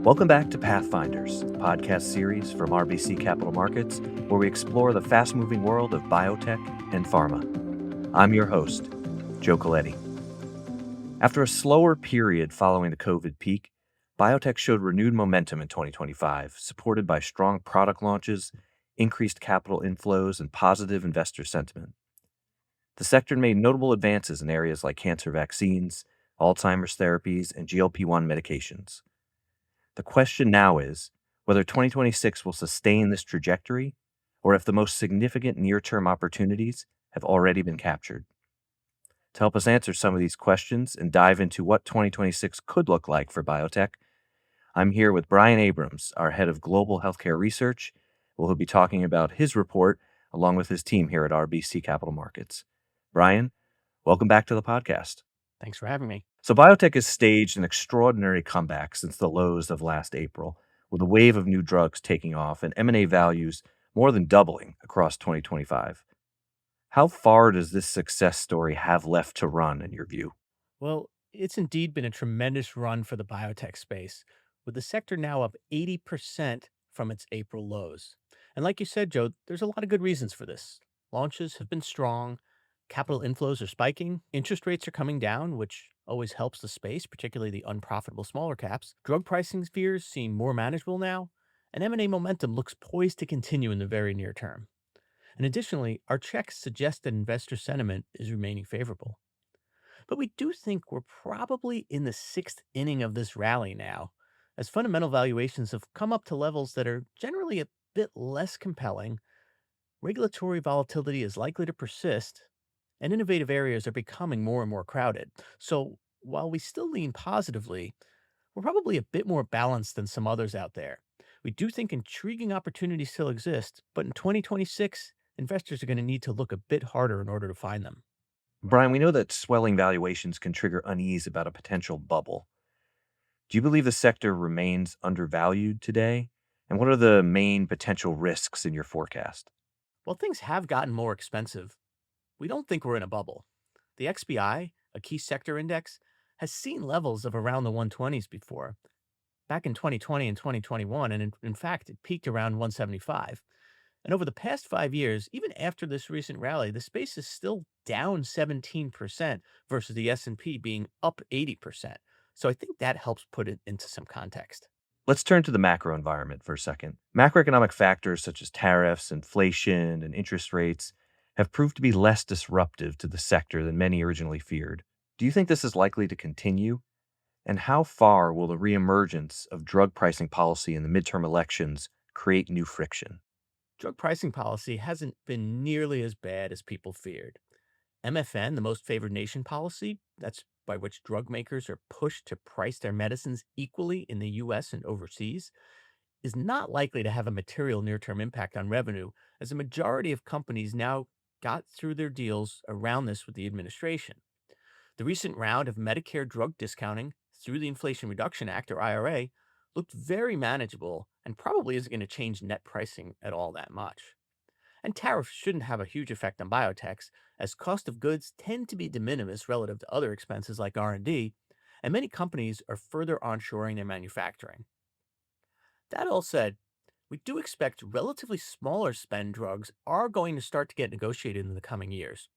Welcome back to Pathfinders, a podcast series from RBC Capital Markets, where we explore the fast-moving world of biotech and pharma. I'm your host, Joe Coletti. After a slower period following the COVID peak, biotech showed renewed momentum in 2025, supported by strong product launches, increased capital inflows, and positive investor sentiment. The sector made notable advances in areas like cancer vaccines, Alzheimer's therapies, and GLP-1 medications. The question now is whether 2026 will sustain this trajectory or if the most significant near-term opportunities have already been captured. To help us answer some of these questions and dive into what 2026 could look like for biotech, I'm here with Brian Abrams, our head of global healthcare research, who will be talking about his report along with his team here at RBC Capital Markets. Brian, welcome back to the podcast. Thanks for having me. So biotech has staged an extraordinary comeback since the lows of last April, with a wave of new drugs taking off and M&A values more than doubling across 2025. How far does this success story have left to run, in your view? Well, it's indeed been a tremendous run for the biotech space, with the sector now up 80% from its April lows. And like you said, Joe, there's a lot of good reasons for this. Launches have been strong, capital inflows are spiking, interest rates are coming down, which always helps the space, particularly the unprofitable smaller caps. Drug pricing fears seem more manageable now, and M&A momentum looks poised to continue in the very near term. And additionally, our checks suggest that investor sentiment is remaining favorable. But we do think we're probably in the sixth inning of this rally now, as fundamental valuations have come up to levels that are generally a bit less compelling, regulatory volatility is likely to persist, and innovative areas are becoming more and more crowded. So while we still lean positively, we're probably a bit more balanced than some others out there. We do think intriguing opportunities still exist, but in 2026, investors are going to need to look a bit harder in order to find them. Brian, we know that swelling valuations can trigger unease about a potential bubble. Do you believe the sector remains undervalued today? And what are the main potential risks in your forecast? While things have gotten more expensive, we don't think we're in a bubble. The XBI, a key sector index, has seen levels of around the 120s before, back in 2020 and 2021, and in fact, it peaked around 175. And over the past 5 years, even after this recent rally, the space is still down 17% versus the S&P being up 80%. So I think that helps put it into some context. Let's turn to the macro environment for a second. Macroeconomic factors such as tariffs, inflation, and interest rates have proved to be less disruptive to the sector than many originally feared. Do you think this is likely to continue? And how far will the reemergence of drug pricing policy in the midterm elections create new friction? Drug pricing policy hasn't been nearly as bad as people feared. MFN, the most favored nation policy, that's by which drug makers are pushed to price their medicines equally in the US and overseas, is not likely to have a material near term impact on revenue, as a majority of companies now got through their deals around this with the administration. The recent round of Medicare drug discounting through the Inflation Reduction Act, or IRA, looked very manageable and probably isn't going to change net pricing at all that much. And tariffs shouldn't have a huge effect on biotechs, as cost of goods tend to be de minimis relative to other expenses like R&D, and many companies are further onshoring their manufacturing. That all said, we do expect relatively smaller spend drugs are going to start to get negotiated in the coming years.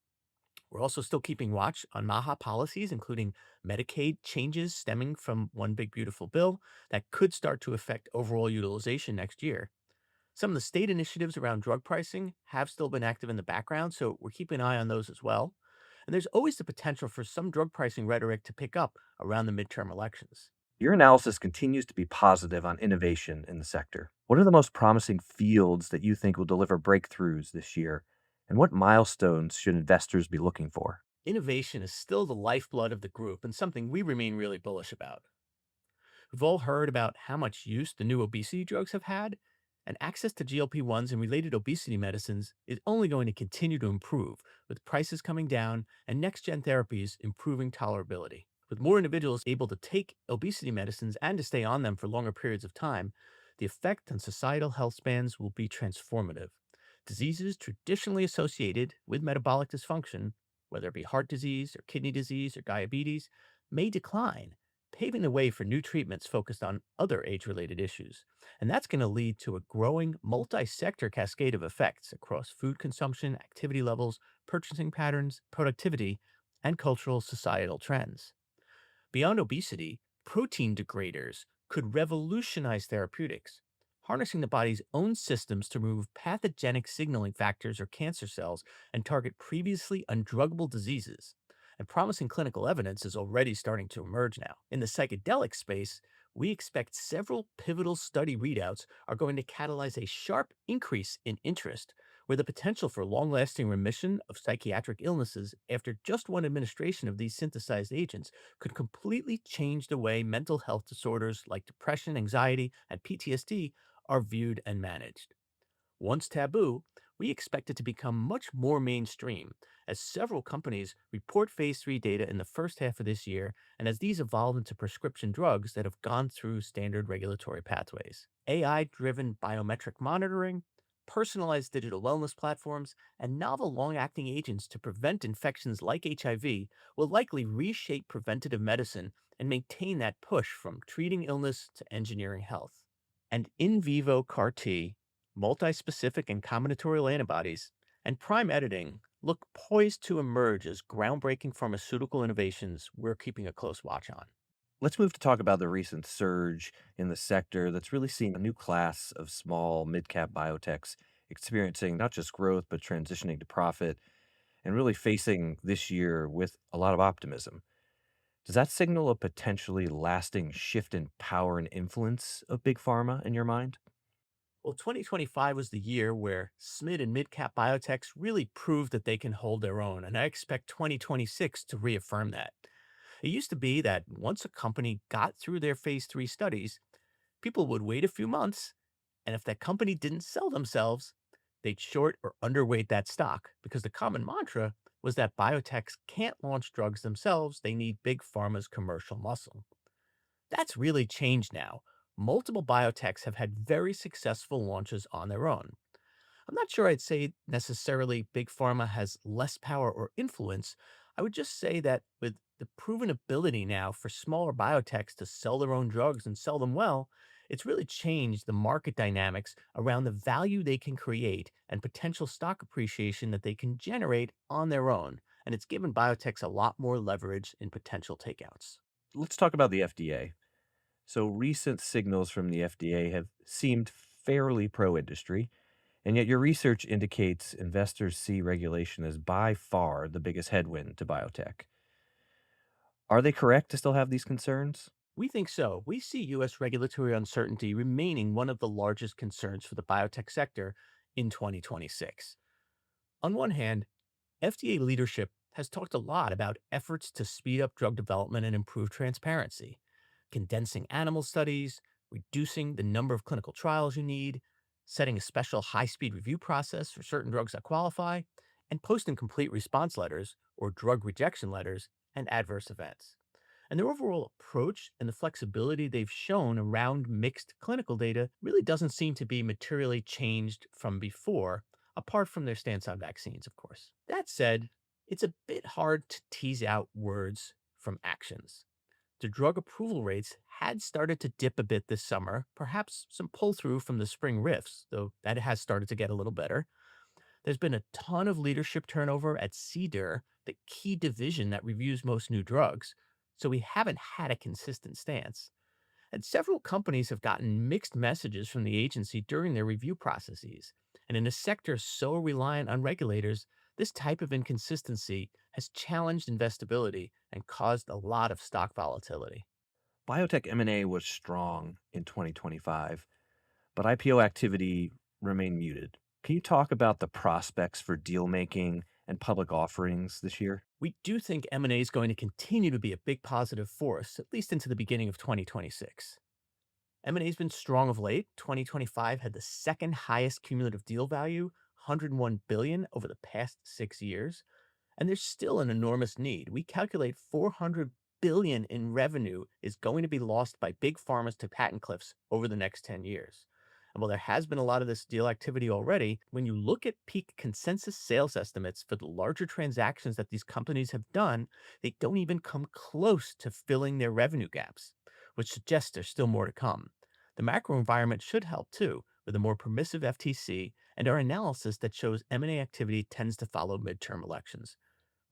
We're also still keeping watch on MAHA policies, including Medicaid changes stemming from One Big Beautiful Bill that could start to affect overall utilization next year. Some of the state initiatives around drug pricing have still been active in the background, so we're keeping an eye on those as well. And there's always the potential for some drug pricing rhetoric to pick up around the midterm elections. Your analysis continues to be positive on innovation in the sector. What are the most promising fields that you think will deliver breakthroughs this year? And what milestones should investors be looking for? Innovation is still the lifeblood of the group and something we remain really bullish about. We've all heard about how much use the new obesity drugs have had, and access to GLP-1s and related obesity medicines is only going to continue to improve, with prices coming down and next-gen therapies improving tolerability. With more individuals able to take obesity medicines and to stay on them for longer periods of time, the effect on societal health spans will be transformative. Diseases traditionally associated with metabolic dysfunction, whether it be heart disease or kidney disease or diabetes, may decline, paving the way for new treatments focused on other age related issues. And that's going to lead to a growing multi sector cascade of effects across food consumption, activity levels, purchasing patterns, productivity, and cultural societal trends. Beyond obesity, protein degraders could revolutionize therapeutics, harnessing the body's own systems to remove pathogenic signaling factors or cancer cells and target previously undruggable diseases. And promising clinical evidence is already starting to emerge now. In the psychedelic space, we expect several pivotal study readouts are going to catalyze a sharp increase in interest, with the potential for long lasting remission of psychiatric illnesses after just one administration of these synthesized agents could completely change the way mental health disorders like depression, anxiety, and PTSD are viewed and managed. Once taboo, we expect it to become much more mainstream as several companies report phase 3 data in the first half of this year and as these evolve into prescription drugs that have gone through standard regulatory pathways. AI driven biometric monitoring, personalized digital wellness platforms, and novel long acting agents to prevent infections like HIV will likely reshape preventative medicine and maintain that push from treating illness to engineering health. And in vivo CAR T, multi-specific and combinatorial antibodies, and prime editing look poised to emerge as groundbreaking pharmaceutical innovations we're keeping a close watch on. Let's move to talk about the recent surge in the sector that's really seen a new class of small, mid cap biotechs experiencing not just growth, but transitioning to profit and really facing this year with a lot of optimism. Does that signal a potentially lasting shift in power and influence of big pharma in your mind? Well, 2025 was the year where SMID and mid cap biotechs really proved that they can hold their own, and I expect 2026 to reaffirm that. It used to be that once a company got through their phase 3 studies, people would wait a few months, and if that company didn't sell themselves, they'd short or underweight that stock because the common mantra was that biotechs can't launch drugs themselves, they need big pharma's commercial muscle. That's really changed now. Multiple biotechs have had very successful launches on their own. I'm not sure I'd say necessarily big pharma has less power or influence. I would just say that with the proven ability now for smaller biotechs to sell their own drugs and sell them well, it's really changed the market dynamics around the value they can create and potential stock appreciation that they can generate on their own. And it's given biotechs a lot more leverage in potential takeouts. Let's talk about the FDA. So, recent signals from the FDA have seemed fairly pro industry, and yet your research indicates investors see regulation as by far the biggest headwind to biotech. Are they correct to still have these concerns? We think so. We see U.S. regulatory uncertainty remaining one of the largest concerns for the biotech sector in 2026. On one hand, FDA leadership has talked a lot about efforts to speed up drug development and improve transparency, condensing animal studies, reducing the number of clinical trials you need, setting a special high speed review process for certain drugs that qualify, and posting complete response letters or drug rejection letters and adverse events. And their overall approach and the flexibility they've shown around mixed clinical data really doesn't seem to be materially changed from before, apart from their stance on vaccines, of course. That said, it's a bit hard to tease out words from actions. The drug approval rates had started to dip a bit this summer, perhaps some pull through from the spring rifts, though that has started to get a little better. There's been a ton of leadership turnover at CDER, the key division that reviews most new drugs, so we haven't had a consistent stance. And several companies have gotten mixed messages from the agency during their review processes. And in a sector so reliant on regulators, this type of inconsistency has challenged investability and caused a lot of stock volatility. Biotech M&A was strong in 2025, but IPO activity remained muted. Can you talk about the prospects for deal making and public offerings this year? We do think M&A is going to continue to be a big positive force, at least into the beginning of 2026. M&A has been strong of late. 2025 had the second highest cumulative deal value, 101 billion over the past 6 years, and there's still an enormous need. We calculate 400 billion in revenue is going to be lost by big pharmas to patent cliffs over the next 10 years. And while there has been a lot of this deal activity already, when you look at peak consensus sales estimates for the larger transactions that these companies have done, they don't even come close to filling their revenue gaps, which suggests there's still more to come. The macro environment should help too, with a more permissive FTC and our analysis that shows M&A activity tends to follow midterm elections.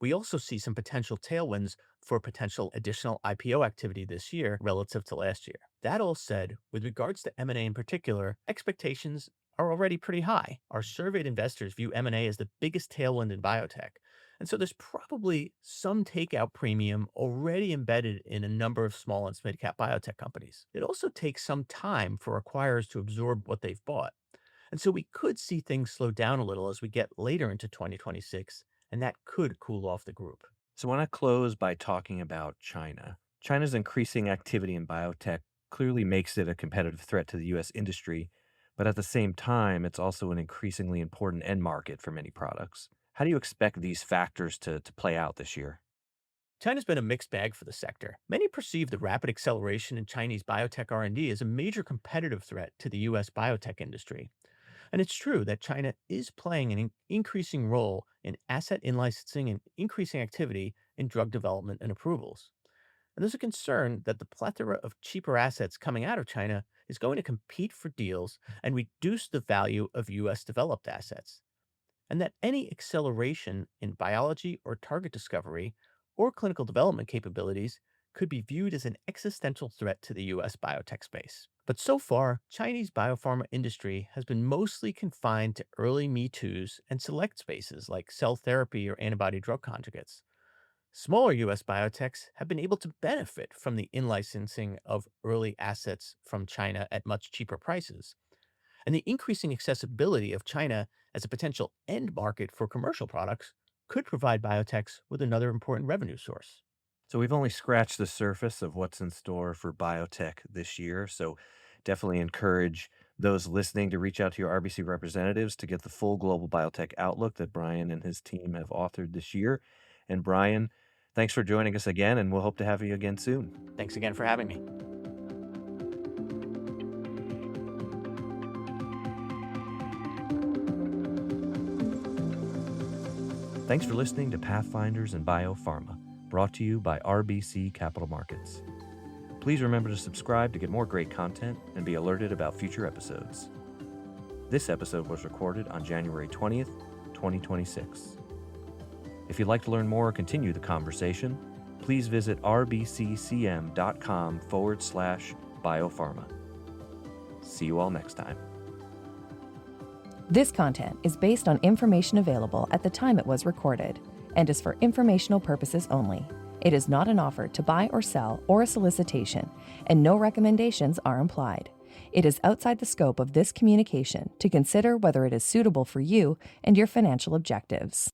We also see some potential tailwinds for potential additional IPO activity this year relative to last year. That all said, with regards to M&A in particular, expectations are already pretty high. Our surveyed investors view M&A as the biggest tailwind in biotech. And so there's probably some takeout premium already embedded in a number of small and mid-cap biotech companies. It also takes some time for acquirers to absorb what they've bought. And so we could see things slow down a little as we get later into 2026, and that could cool off the group. So, I want to close by talking about China. China's increasing activity in biotech clearly makes it a competitive threat to the U.S. industry, but at the same time, it's also an increasingly important end market for many products. How do you expect these factors to play out this year? China's been a mixed bag for the sector. Many perceive the rapid acceleration in Chinese biotech R&D as a major competitive threat to the US biotech industry. And it's true that China is playing an increasing role in asset in-licensing and increasing activity in drug development and approvals. And there's a concern that the plethora of cheaper assets coming out of China is going to compete for deals and reduce the value of US developed assets, and that any acceleration in biology or target discovery or clinical development capabilities could be viewed as an existential threat to the US biotech space. But so far, Chinese biopharma industry has been mostly confined to early Me Too's and select spaces like cell therapy or antibody drug conjugates. Smaller US biotechs have been able to benefit from the in licensing of early assets from China at much cheaper prices. And the increasing accessibility of China as a potential end market for commercial products could provide biotechs with another important revenue source. So we've only scratched the surface of what's in store for biotech this year. So definitely encourage those listening to reach out to your RBC representatives to get the full global biotech outlook that Brian and his team have authored this year. And Brian, thanks for joining us again, and we'll hope to have you again soon. Thanks again for having me. Thanks for listening to Pathfinders in Biopharma, brought to you by RBC Capital Markets. Please remember to subscribe to get more great content and be alerted about future episodes. This episode was recorded on January 20th, 2026. If you'd like to learn more or continue the conversation, please visit rbccm.com/biopharma. See you all next time. This content is based on information available at the time it was recorded and is for informational purposes only. It is not an offer to buy or sell or a solicitation, and no recommendations are implied. It is outside the scope of this communication to consider whether it is suitable for you and your financial objectives.